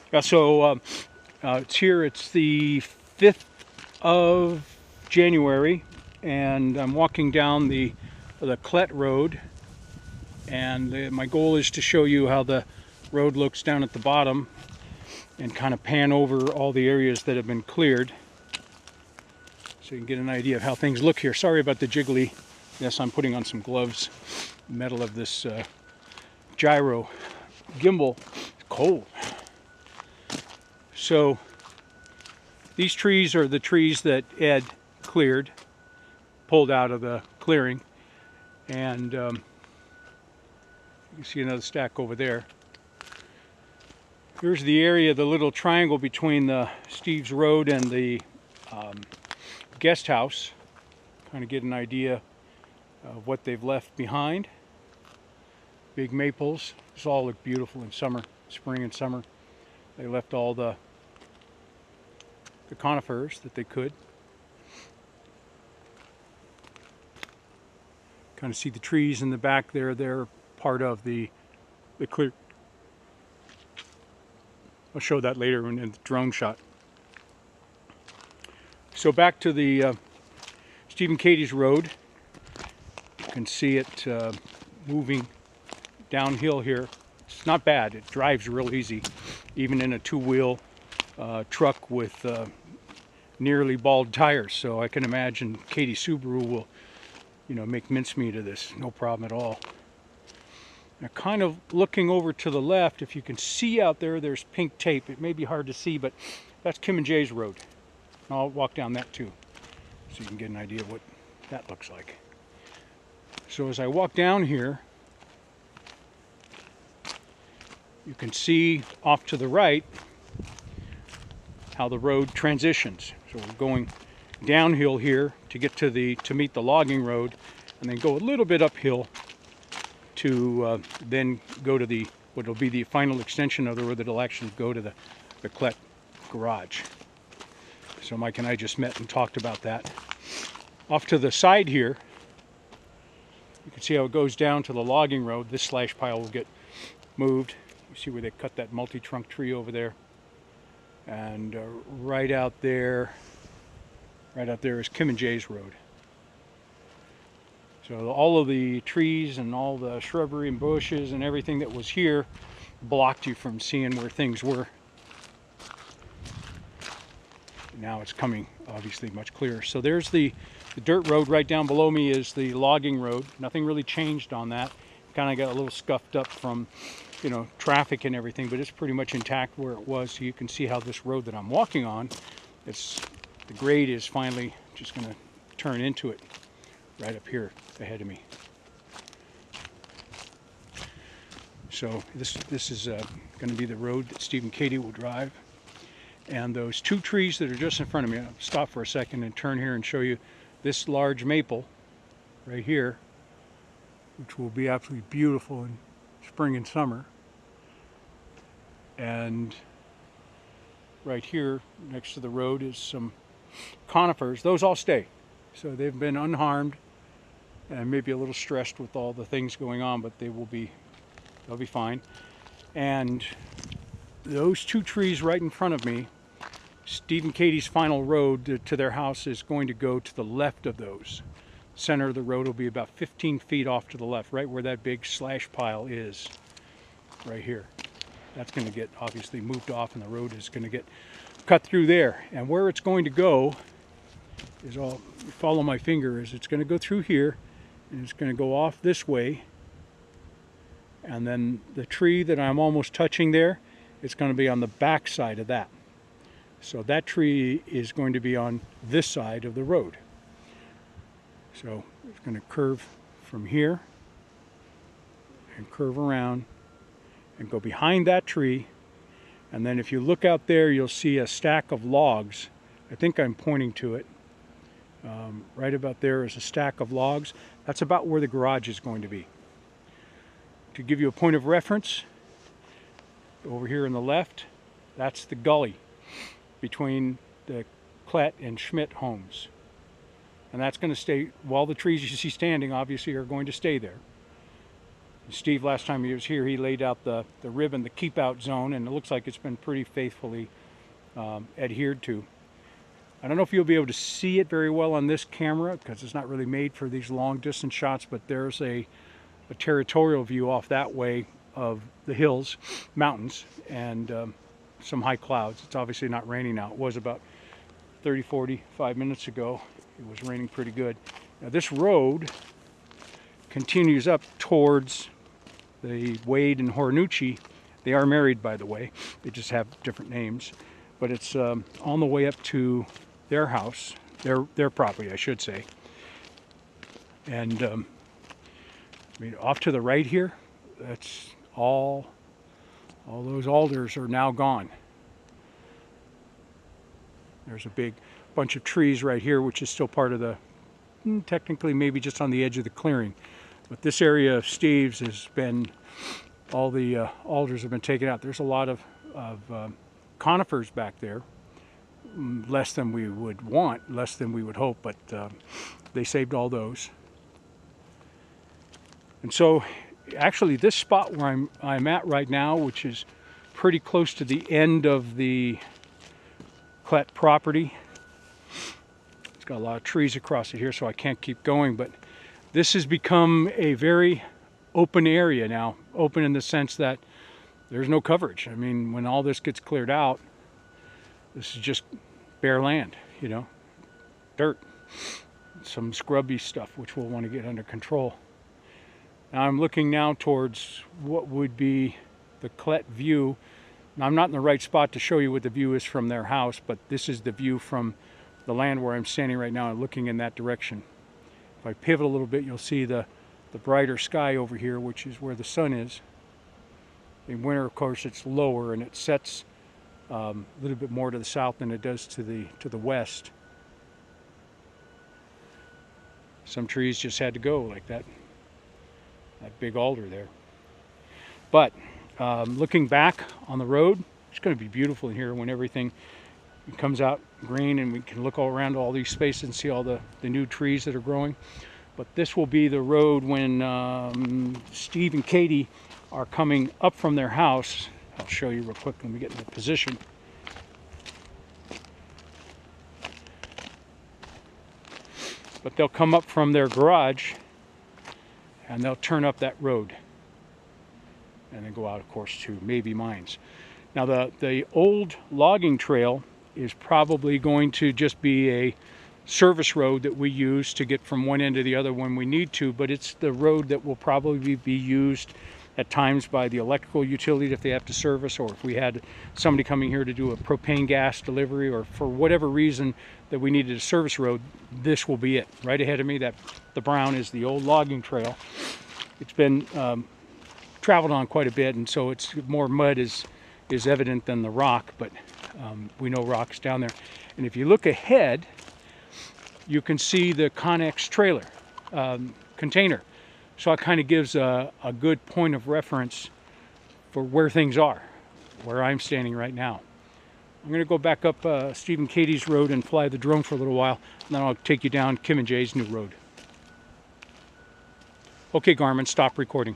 It's here, it's the 5th of January, and I'm walking down the Clet Road, and my goal is to show you how the road looks down at the bottom and kind of pan over all the areas that have been cleared so you can get an idea of how things look here. Sorry about the jiggly. Yes, I'm putting on some gloves. The metal of this gyro gimbal is cold. So these trees are the trees that Ed cleared, pulled out of the clearing, and you can see another stack over there. Here's the area, the little triangle between the Steve's Road and the guest house. Kind of get an idea of what they've left behind. Big maples. This all look beautiful in summer, spring and summer. They left all the conifers that they could. Kind of see the trees in the back there. They're part of the clear. I'll show that later in the drone shot. So back to the Steve and Katie's Road. You can see it moving downhill here. It's not bad. It drives real easy, even in a two-wheel truck with nearly bald tires. So I can imagine Katie Subaru will, make mincemeat of this. No problem at all. Now, kind of looking over to the left, if you can see out there, there's pink tape. It may be hard to see, but that's Kim and Jay's Road. And I'll walk down that too, so you can get an idea of what that looks like. So as I walk down here, you can see off to the right how the road transitions. So we're going downhill here to get to meet the logging road, and then go a little bit uphill to then go to what will be the final extension of the road that will actually go to the Clet garage. So Mike and I just met and talked about that. Off to the side here, you can see how it goes down to the logging road. This slash pile will get moved. You see where they cut that multi-trunk tree over there. And right out there is Kim and Jay's Road. So all of the trees and all the shrubbery and bushes and everything that was here blocked you from seeing where things were. Now it's coming obviously much clearer. So there's the dirt road. Right down below me is the logging road. Nothing really changed on that. Kind of got a little scuffed up from traffic and everything, but it's pretty much intact where it was. So you can see how this road that I'm walking on, the grade is finally just going to turn into it right up here ahead of me. So this is going to be the road that Steve and Katie will drive. And those two trees that are just in front of me, I'll stop for a second and turn here and show you this large maple right here, which will be absolutely beautiful in spring and summer. And right here next to the road is some conifers. Those all stay. So they've been unharmed and maybe a little stressed with all the things going on, but they'll be fine. And those two trees right in front of me, Steve and Katie's final road to their house is going to go to the left of those. Center of the road will be about 15 feet off to the left, right where that big slash pile is, right here. That's going to get obviously moved off, and the road is going to get cut through there. And where it's going to go is, all follow my finger, is it's going to go through here, and it's going to go off this way. And then the tree that I'm almost touching there, it's going to be on the back side of that. So that tree is going to be on this side of the road. So it's going to curve from here and curve around and go behind that tree. And then if you look out there, you'll see a stack of logs. I think I'm pointing to it. Right about there is a stack of logs. That's about where the garage is going to be. To give you a point of reference, over here on the left, that's the gully between the Clet and Schmidt homes. And that's going to stay, while the trees you see standing obviously are going to stay there. Steve, last time he was here, he laid out the ribbon, the keep out zone, and it looks like it's been pretty faithfully adhered to. I don't know if you'll be able to see it very well on this camera because it's not really made for these long distance shots, but there's a territorial view off that way of the hills, mountains, and some high clouds. It's obviously not raining now. It was about 45 minutes ago. It was raining pretty good. Now this road continues up towards the Wade and Hornucci. They are married, by the way. They just have different names. But it's on the way up to their house, their property, I should say. And I mean, off to the right here, that's all those alders are now gone. There's a big bunch of trees right here, which is still part of the, technically maybe just on the edge of the clearing. But this area of Steve's has been, all the alders have been taken out. There's a lot of conifers back there, less than we would want, less than we would hope, but they saved all those. And so actually this spot where I'm at right now, which is pretty close to the end of the Klett property, it's got a lot of trees across it here, so I can't keep going, but this has become a very open area now. Open in the sense that there's no coverage. I mean, when all this gets cleared out, this is just bare land, you know, dirt, some scrubby stuff, which we'll want to get under control. Now I'm looking now towards what would be the Klett view. Now I'm not in the right spot to show you what the view is from their house, but this is the view from the land where I'm standing right now and looking in that direction. If I pivot a little bit, you'll see the brighter sky over here, which is where the sun is. In winter, of course, it's lower and it sets a little bit more to the south than it does to the west. Some trees just had to go, like that big alder there. But looking back on the road, it's going to be beautiful in here when everything comes out green and we can look all around all these spaces and see all the new trees that are growing. But this will be the road when Steve and Katie are coming up from their house. I'll show you real quick when we get in the position. But they'll come up from their garage and they'll turn up that road and then go out, of course, to maybe mines. Now the old logging trail is probably going to just be a service road that we use to get from one end to the other when we need to, but it's the road that will probably be used at times by the electrical utility if they have to service, or if we had somebody coming here to do a propane gas delivery, or for whatever reason that we needed a service road, this will be it. Right ahead of me, that the brown is the old logging trail. It's been traveled on quite a bit, and so it's more mud is evident than the rock, but we know rock's down there. And if you look ahead, you can see the Connex trailer container. So it kind of gives a good point of reference for where things are, where I'm standing right now. I'm going to go back up Steve and Katie's road and fly the drone for a little while, and then I'll take you down Kim and Jay's new road. Okay, Garmin, stop recording.